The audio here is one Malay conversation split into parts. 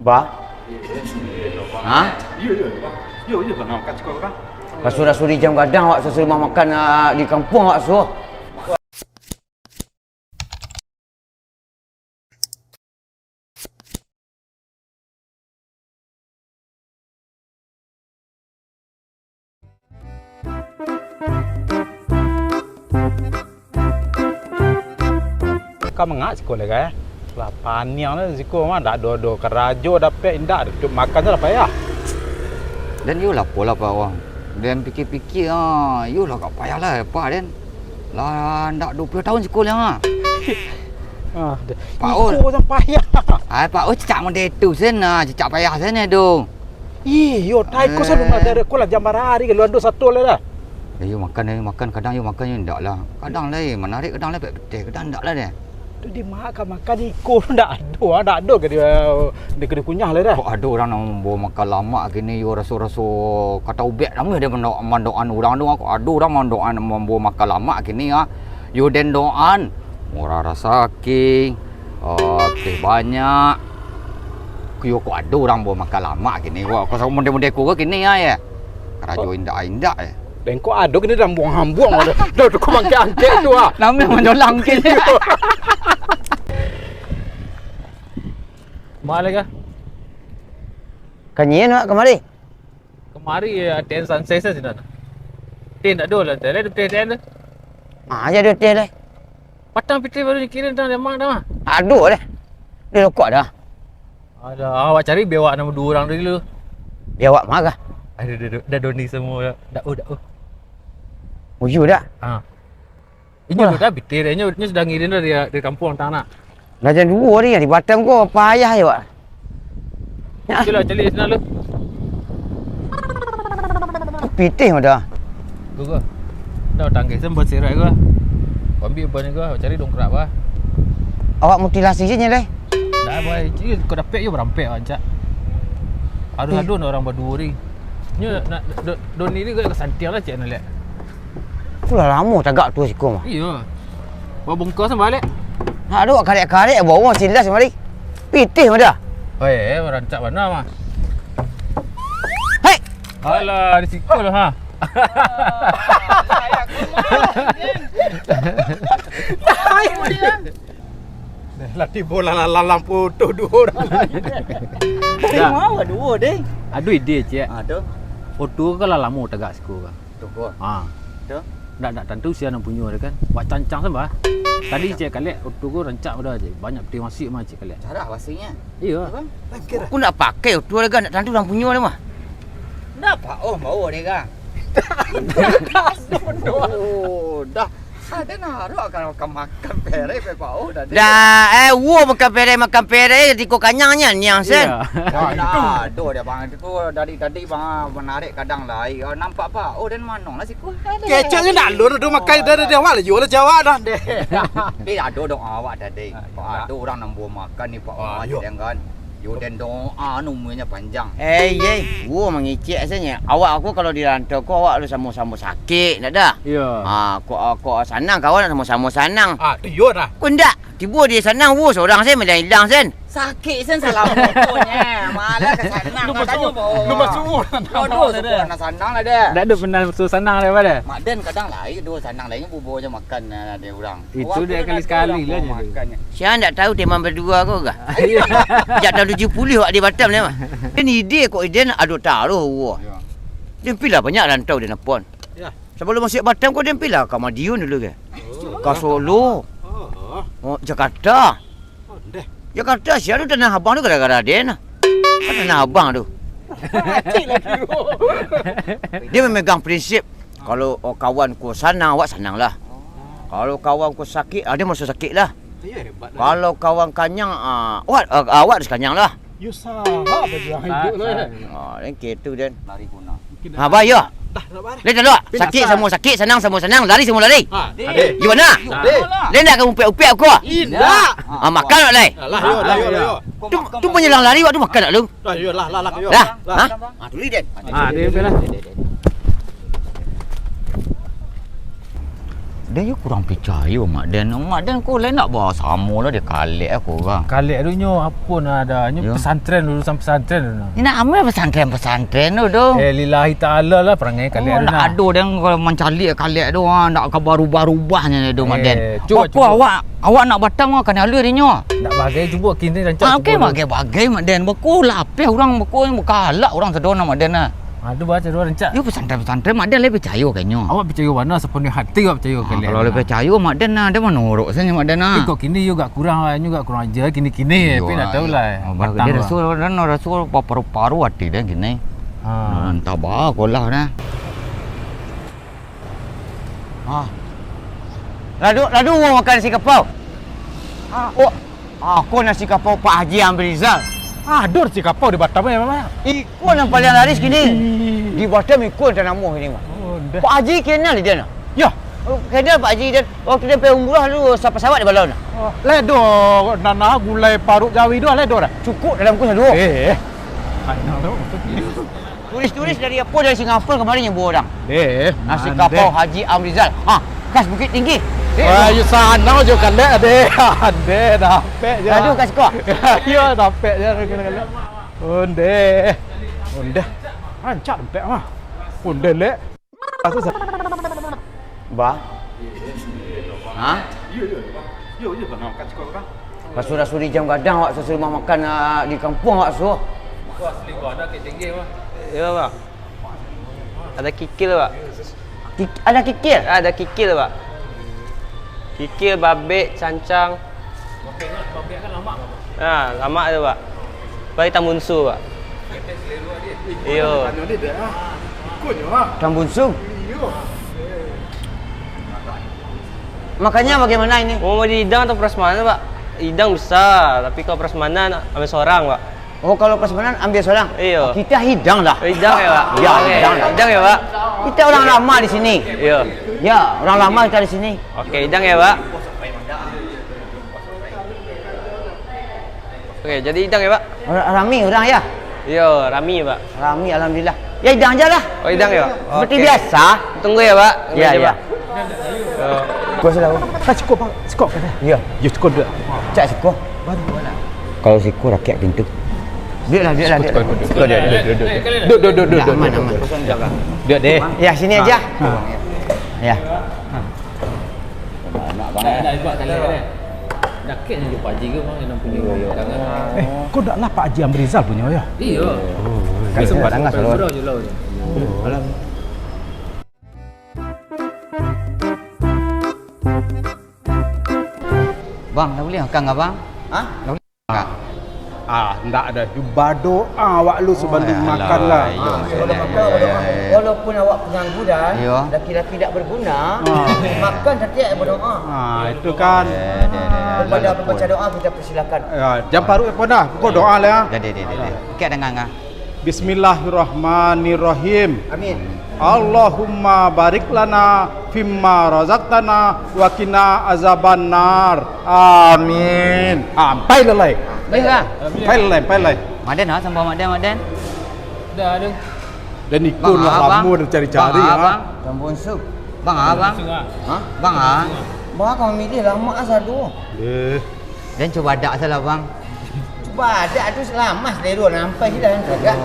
Ba? Ha? Ya, kau nak kat sekolah kan? Kau dah suri jam kadang awak suruh rumah makan di kampung awak suruh. Kau mengak sekolah kan? Lah paniang lah sekolah mah dak do kerajo dapat indak duk makan dah payah. Dan you lah pola pak orang. Dan fikir-fikir you lah kau payahlah apa dan. Lah ndak 20 tahun sekolah ah. Pak Ul macam payah. Pak Ul cakap model tu sana, cakap payah sana tu. Yo, tai ko sa rumah dari ko lah jam hari ke luar satu lah dah. You makan kadang you makan you ndak lah. Kadang lah menarik kadang lah betul kadang ndak lah dia. Tu di makan iko ndak ada ke dia kena kunyah lah dah. Kok ada orang nak bawa makan lama gini you rasa-rasa kata ubek nama dia mandoan orang tu aku ada orang mandoan membawa makan lama gini you den doan murah rasa king teh banyak you kok ada orang bawa makan lama gini kok sama model-model ku gini ya kerajo indak ya. Dan kau ada kena dalam buang-buang ada. Dah tu kau angkat tu Nama mendolang gini. Mana ke? Kanyi nak kemari? Kemari ten sunset sini dah. Ten tak ada lah, ten. Aja dia teh dah. Patang pitri baru dikirim dah lemang dah. Aduh dah. Dia rokok dah. Ada awak cari biawak nama 2 orang dulu. Dia awak marah. Ada dah doni semua dah. Dah. Uju dah. Ini dah pitri dah. Ini sudah ngirim dari kampung tanah. Dah jam 2 ni di Batam kau payah je awak. Cuba cari sana lu. Pitih dah. Gua. Dah tangkai sempat serai gua. Ambil ban gua cari dongkrak bah. Awak mutilasi je dah. Dah boy, kau dapat you berampek ancak. Adu orang berdua ni. Nya nak don ni ke kesantiang lah cik nak lihat. Pulah lama tagak tu sikum. Iya. Bawa bungkus balik. Aduh karek-karek bawa silas mari. Pitih dah. Rancak mana mah? Hei. Alah, disikul ha. Latih bola lampu tu 2 orang. Dah mau 2 deh. Aduh ide cik. Tu. Foto ke lah lama tagak siku kan. Tu ko. Tu. Dak tentu sia nak punya kan. Buat cancang sembah. Tadi cik kalik foto ko rancak dah je. Banyak peti masuk mah cik kalik. Cara bahasanya. Iya. Aku nak pakai tu dah nak tantu orang punya dah mah. Dah pak mau dia kan. Dah. Ada naruh akan makan pere pe pak dah. Dah makan pere di ko kanyangnya niang sen. Dah aduh dia bang itu dari tadi bang menarik kadang lah. Nampak pak dan manong lah siku. Kecak ni nak lu dah makan dah awak lah jual Jawa dah deh. Ada dong awak tadi. Ada orang nak bawa makan ni pak yang kan. You dan doa umurnya panjang. Mengicik asalnya. Awak aku kalau di rantau kau awak lu sama-sama sakit nak dah. Ya. Kau senang kawan nak sama-sama senang. Tuyul dah. Kau ndak. Tiba dia senang seorang saya malah hilang sen. Sakit sen salah motornya. Malah ke senang. Lu masuk. Nak senang lah dia. Dak ada pernah masuk senang dah pada. Mak Dan kadang lain dua senang lainnya bubur je makan dia orang. Itu dia kali-sekali lah je. Saya ndak tahu teman berdua kau ke. Jak tahun 70 awak di Batam ni mah. Ini ide kok ide aduh taruh. Dia pilih banyak rantau dia napon. Ya. Sebelum masuk Batam kau dia pilih ke Madiun dulu ke. Ke Solo. Jakarta. Jakarta siapa tu tanah abang tu gara-gara dia nah. Tanah abang tu. Dia memegang prinsip kalau kawan ku senang awak senanglah. Kalau kawan ku sakit dia masuk sakit lah. Kalau kawan kanyang awak harus kanyang lah. You salah baju hidup lah. Dan gitu dan. Lari guna. Bayar. Lain dah luak. Sakit semua sakit, senang semua senang, lari semua lari. You mana? Lain dah kamu upek aku. Indah. Makan tak lain? Lah. Tu penyelang lari waktu makan tak lu? Lah. Dah. Tuli den. Dia belah. Dan you kurang percaya Mak Dan. Mak Dan kau lain nak bawa sama lah dia kalik aku orang. Kalik dulunya apa nak ada. Nyo Ya. pesantren dulu sampai pesantren dulu. Ni nak ambil pesantren tu tu. Lillahi ta'ala lah perangai kalik dulu. nak ada dan kalau mencalik kalik tu nak khabar rubah-rubahnya tu Mak Dan. cuba, Apa cuba. awak nak batang kena alur dia nyo. Nak bagai cuba kini rancak. Okey bagai Mak Dan. Beku lapis orang beku berkalak orang sedona Mak Dan lah. Ada baca dua rancak. You pesantren Mak Dan lebih percaya kayaknya. Awak percaya mana sepenuh hati awak percaya kalik. Kalau lebih percaya Mak Dan lah dia menurut saja Mak Dan lah. Tapi kau kini juga kurang lah, juga kurang aja kini-kini. Tapi nak tahu lah. Dia rasul paru-paru hati dia gini. Entah bah kau lah dah. Ladu mau makan nasi kapau. Aku nasi kapau Pak Haji Amri Rizal. Ada si kapau di Batam ya Mama. Ikut yang paling laris kini. Di Batam ikut dan nama ini mah. Oh, dah. Pak Haji kenal dia nak. Ya. Kenal Pak Haji dan waktu dia pergi umrah dulu pesawat di balon. Ledo nana gulai parut Jawi tu ledo dah. Cukup dalam kuasa dua. Ayo. Turis-turis dari apa dari Singapura kemarin yang bawa orang. Nasi mande. kapau Haji Amri Rizal. Kas Bukit Tinggi. Wah, you sana je kan deh. Ade dapat je. Aduh kas kau. Ya dapat je kena. Onde. Rancak dapat mah. Onde lek. Ba. Yo bang kat sekolah kan. Rasul-rasul di jam gadang awak suruh rumah makan di kampung awak suruh. Asli gua ada ke tinggi mah. Ya Pak. Ada kikil Pak. Ada kikil. Ada kikil Pak. Kikil, babek, cancang. Babek kan lama. Lama tu Pak. Bagi tamunsu Pak. Iyo. Tambun Sung. Makanya bagaimana ini? Mau di hidang atau prasmanan Pak? Hidang besar, tapi kalau prasmanan ambil seorang Pak. Oh kalau prasmanan ambil seorang. Iya. Kita hidang lah. Hidang ya Pak? Ya, Oke. hidang lah. Hidang ya Pak? Kita orang lama di sini. Iya. Ya, orang lama kita di sini. Oke, hidang ya Pak? Oke, jadi hidang ya Pak? Rami orang ya. Iya, Rami Pak. Rami alhamdulillah. Ya hidang aja lah. Oh hidang ya Pak? Seperti Oke. biasa. Tunggu ya Pak? Tunggu Ya, aja, ya. Pak. Yo. Kau selalu. Cukup Pak. Cukup kan. Ya. Ya cukup dah. Cak siko. Kalau siko rakyat pintu. Dia lah. Duduk. Aman. Duduk deh. Ya sini aja. Ya. Dah buat kali ni. Dakik je Pak Haji ke bang yang punya tangan. Kau dah lah Pak Haji Amri Rizal punya ya? Iya. Kan sempat angas Bro loh. je lah. Bang, dah boleh makan enggak bang? Hah? Dah boleh enggak? Enggak ada. You berdoa awak lu sebelum makan lah. Ya. Walaupun awak pengganggu dan Ya. laki-laki tidak berguna, makan setiap berdoa. Itu kan. Kepada pembaca doa kita persilakan. Ya, jam paru apa dah? Kau doa lah. Dah. Kek dengan ngah. Bismillahirrahmanirrahim. Amin. Allahumma barik lana fimma razaqtana wa qina azabannar. Amin. Pai lelai. Baik lah. Pai lelai. Mak Dan ha sambal Mak Dan. Dah ada. Dan ikut lah lama dah cari-cari Bang, ha. bang. Tambun sup. Bang ah bang. Ha? Bang ah. Bang kau milih lama asal Dan cuba dak salah bang. Cuba ada tu selamas dari dua nampak sih dah kagak.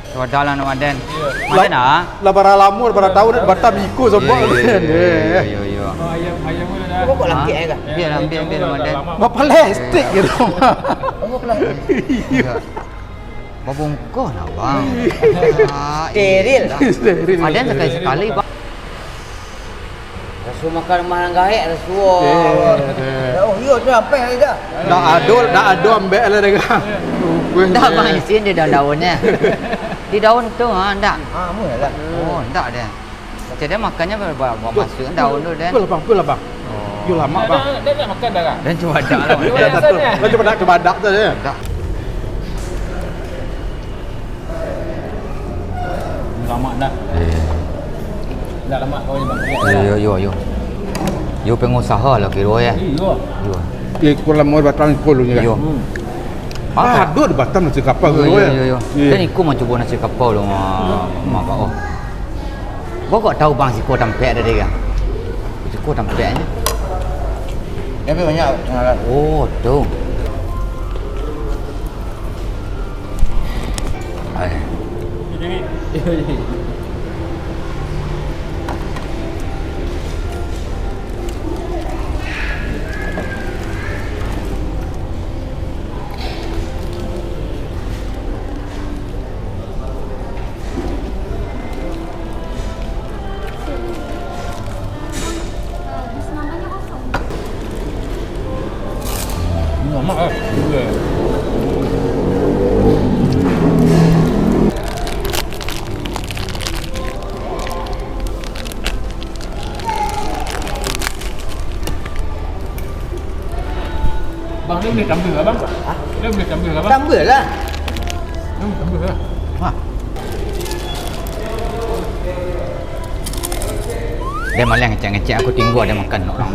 Cuba dak lah Mak Dan. Mak Dan ah. Lah bara lama bara tahun Batam ikut sebab. Yo. Ayam pun dah. Kau kok laki kan? Biar Mak Dan. Bapak plastik gitu. Oh kok laki. Babungkah lah bang. Steril. Mak Dan sekali bang. Rasul makan mana gaek rasul. Oh iya tu apa yang dah? Dah ado ambek lah dengan. Dah bang isin di daun-daunnya. Di daun tu ha ndak. Mula lah. Oh, ndak dia. Jadi makannya bawa masuk daun tu Dan. Betul lah bang. You lama bang. Dah nak makan dah kan? Dan cuba dak lah. Cuba Ya dak. betul. Lah coba dak saja. Dak. Lama dah. Dah lama kau ni bang. Yo. Yo pengusaha lah kira ya. Iya. Yo. Ya kurang mau Batam ikut lu ni kan. Yo. Ada di Batam nasi kapau tu Yo. Dan ikut mau cuba nasi kapau lu mak oh. Kau kok tahu bang si kau tampek ada dia? Cukup tampaknya. Tapi banyak. Oh, tu. Ay. Bang, dia boleh tambah ke bang? Dia boleh tambah ke bang? Tambah lah. Tambah lah. Dia malah ngecek-ngecek aku tinggal dia makan orang.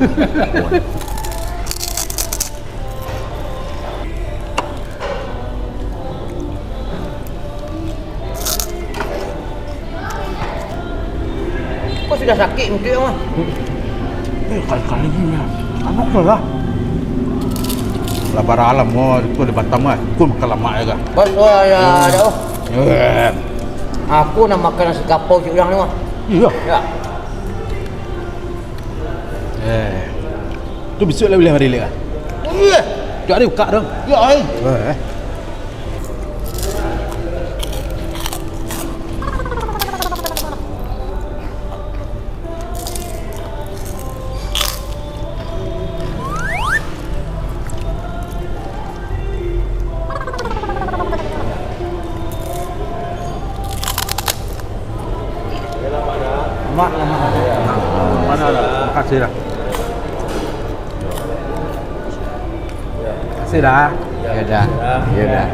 Kau sudah sakit muka kau. Kali-kali ni anu ke lah. Labar alam tu di Batam kan. Ku makan lama juga. Bos, ya ada. Eh. Aku nak makan nasi kapau cik orang ni mah. Iya. Ya. Tu besok lah boleh mari lek ah. Iya. Tak ada buka dah. Ya ai. Mak lama. Mana dah? Makasih dah. Makasih dah. Ya dah. Ya dah.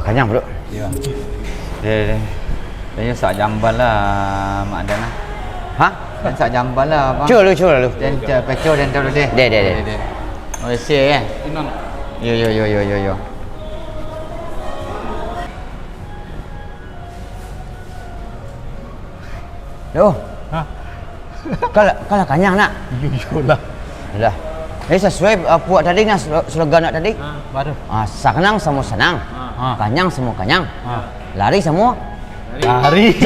Kenyang bro. Ya. Dia sak jambal lah Mak Dan lah. Hah? Dan sak jambal lah bang. Cur lu. Dan pecoh dan tahu dia. Deh. Malaysia kan? Yo. Yo. Ha? Kalau kenyang nak. Yolah. Dah. Sesuai puak tadi nak slogan nak tadi. Baru. Senang semua senang. Kenyang semua kenyang. Lari semua Lari.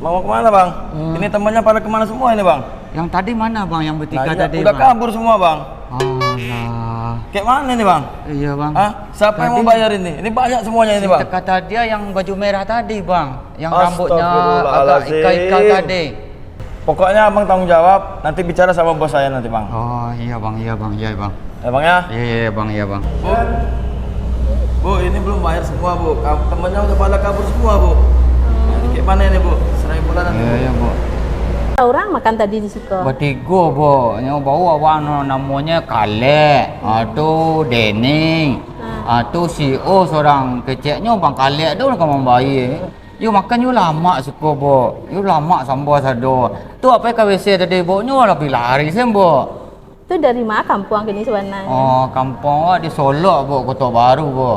Mau kemana bang? Ini temannya pada kemana semua ini bang? Yang tadi mana bang? Yang bertiga tadi udah bang? kabur semua bang. Alah. Kayak mana nih bang? Iya bang. Hah? Siapa yang mau bayar ini? Ini banyak semuanya ini bang. Kata dia yang baju merah tadi bang. Yang rambutnya agak Astagfirullahaladzim. ikal-ikal tadi. Pokoknya abang tanggung jawab. Nanti bicara sama bos saya nanti bang. Oh iya bang. Ya bang ya. Iya bang. Bu, ini belum bayar semua bu. Temannya udah pada kabur semua bu. Nah, ini kayak mana ini bu? Serahin pula nanti. Iya bu. Orang makan tadi di situ. Bertiga bu. Yang bawa abang namanya Kalek. Tu Dening. Tu CEO seorang keceknya bang Kalek tu nak membayar. You makan you lama suka bu. You lama sambar sado. Tu apa yang KWC tadi bu? You lebih lari sen bu. Itu dari mana kampung ini sebenarnya? Oh, kampung awak di Solok bu, Kota Baru bu.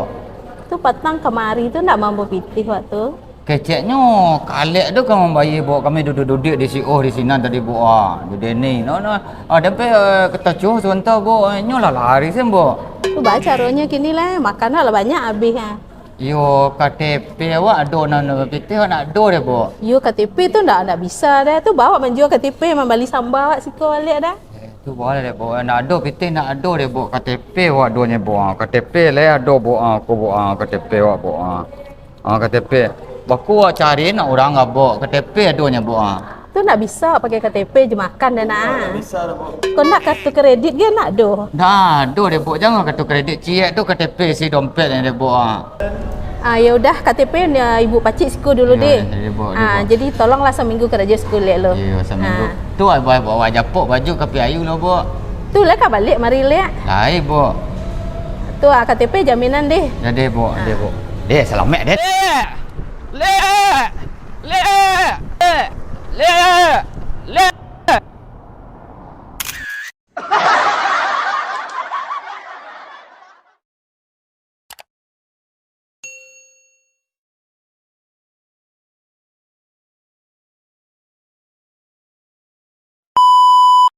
Itu petang kemari itu nak mampu pitih waktu. Keceknya Kalek tu kan membayar bu. Kami duduk-duduk di CEO di sini tadi bu. Jadi ni. Sampai kita cuh sebentar bu. You lah lari sen bu. Tu baca caranya kini lah makan lah banyak habis ha. Yo KTP awak ada nak pitih awak nak ada dia bu. You KTP tu nak bisa dah. Tu bawa menjual KTP membeli sambal awak siko balik dah. Tu boleh deh bu. Nak ada pitih nak ada deh bu. KTP awak adanya bu. KTP lah ada bu. Aku bu KTP awak bu. KTP. Baku awak cari nak orang ngah bu. KTP adanya bu. Tu nak bisa pakai KTP je makan dah nak. Bisa dah bu. Kau nak kartu kredit ke nak do? Dah ada deh bu. Jangan kartu kredit ciek tu KTP si dompet ni deh bu. Ya udah KTP ni ibu pakcik siko dulu Ya, deh. dia bawa. Jadi tolonglah seminggu kerja sekolah lihat lo. Ya seminggu. Tu awak japuk baju kapi ayu lah bu. Tu lah kau balik mari lihat. Lain bu. Tu KTP jaminan deh. Jadi bu. Deh selamat deh. Lek! Lek! Lek! Lek!